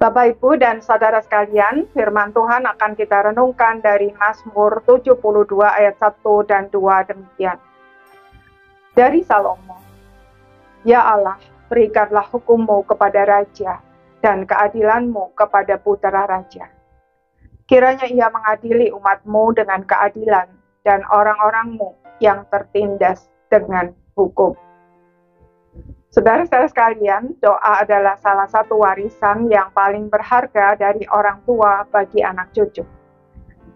Bapak, Ibu, dan saudara sekalian, firman Tuhan akan kita renungkan dari Mazmur 72 ayat 1 dan 2 demikian. Dari Salomo, Ya Allah, berikanlah hukum-Mu kepada raja dan keadilan-Mu kepada putra raja. Kiranya ia mengadili umat-Mu dengan keadilan dan orang-orang-Mu yang tertindas dengan hukum. Saudara-saudara sekalian, doa adalah salah satu warisan yang paling berharga dari orang tua bagi anak cucu.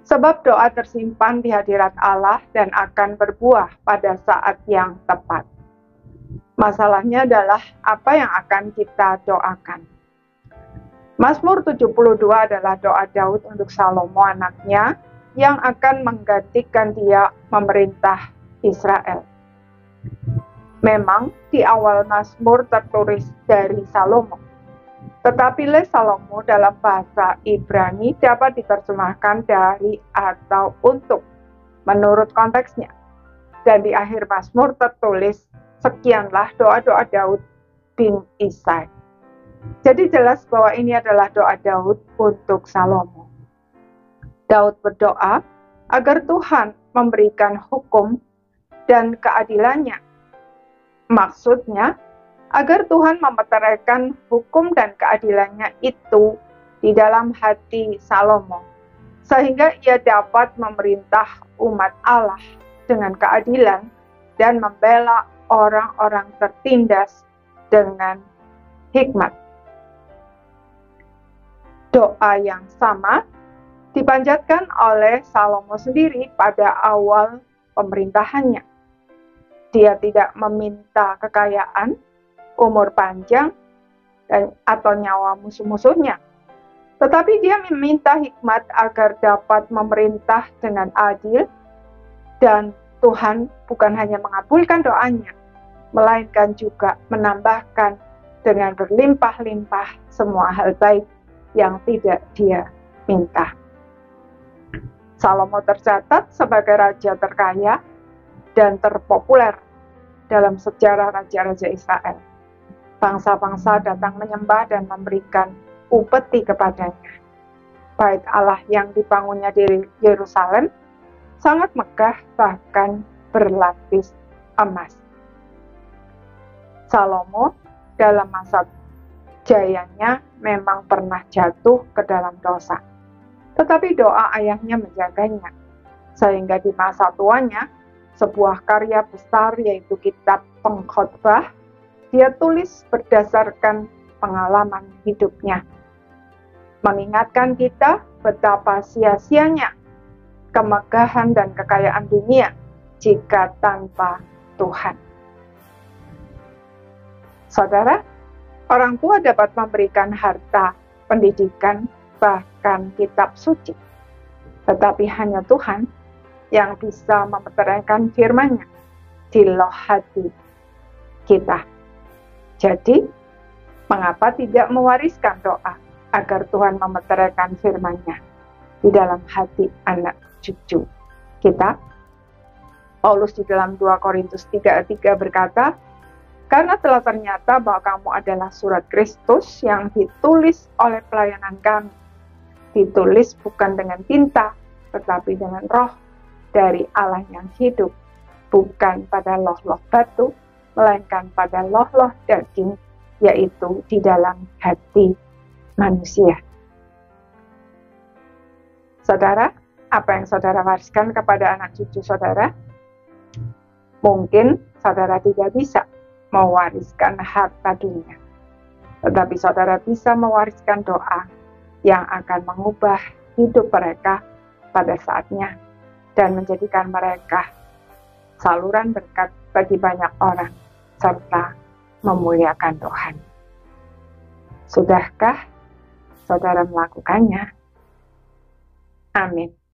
Sebab doa tersimpan di hadirat Allah dan akan berbuah pada saat yang tepat. Masalahnya adalah apa yang akan kita doakan. Mazmur 72 adalah doa Daud untuk Salomo anaknya yang akan menggantikan dia memerintah Israel. Memang di awal Mazmur tertulis dari Salomo, tetapi le Salomo dalam bahasa Ibrani dapat diterjemahkan dari atau untuk menurut konteksnya. Dan di akhir Mazmur tertulis, sekianlah doa-doa Daud bin Isai. Jadi jelas bahwa ini adalah doa Daud untuk Salomo. Daud berdoa agar Tuhan memberikan hukum dan keadilannya. Maksudnya, agar Tuhan memeteraikan hukum dan keadilannya itu di dalam hati Salomo, sehingga ia dapat memerintah umat Allah dengan keadilan dan membela orang-orang tertindas dengan hikmat. Doa yang sama dipanjatkan oleh Salomo sendiri pada awal pemerintahannya. Dia tidak meminta kekayaan, umur panjang, atau nyawa musuh-musuhnya. Tetapi dia meminta hikmat agar dapat memerintah dengan adil, dan Tuhan bukan hanya mengabulkan doanya, melainkan juga menambahkan dengan berlimpah-limpah semua hal baik yang tidak dia minta. Salomo tercatat sebagai raja terkaya dan terpopuler dalam sejarah raja-raja Israel. Bangsa-bangsa datang menyembah dan memberikan upeti kepadanya. Bait Allah yang dibangunnya di Yerusalem sangat megah, bahkan berlapis emas. Salomo dalam masa jayanya memang pernah jatuh ke dalam dosa. Tetapi doa ayahnya menjaganya, sehingga di masa tuanya sebuah karya besar yaitu kitab Pengkhotbah dia tulis berdasarkan pengalaman hidupnya, mengingatkan kita betapa sia-sianya kemegahan dan kekayaan dunia jika tanpa Tuhan. Saudara, orang tua dapat memberikan harta, pendidikan, bahkan kitab suci, tetapi hanya Tuhan yang bisa memeteraikan firman-Nya di loh hati kita. Jadi, mengapa tidak mewariskan doa agar Tuhan memeteraikan firman-Nya di dalam hati anak cucu kita? Paulus di dalam 2 Korintus 3:3 berkata, karena telah ternyata bahwa kamu adalah surat Kristus yang ditulis oleh pelayanan kami, ditulis bukan dengan tinta, tetapi dengan roh dari Allah yang hidup, bukan pada loh-loh batu, melainkan pada loh-loh daging, yaitu di dalam hati manusia. Saudara, apa yang saudara wariskan kepada anak cucu saudara? Mungkin saudara tidak bisa mewariskan harta dunia, tetapi saudara bisa mewariskan doa yang akan mengubah hidup mereka pada saatnya dan menjadikan mereka saluran berkat bagi banyak orang, serta memuliakan Tuhan. Sudahkah saudara melakukannya? Amin.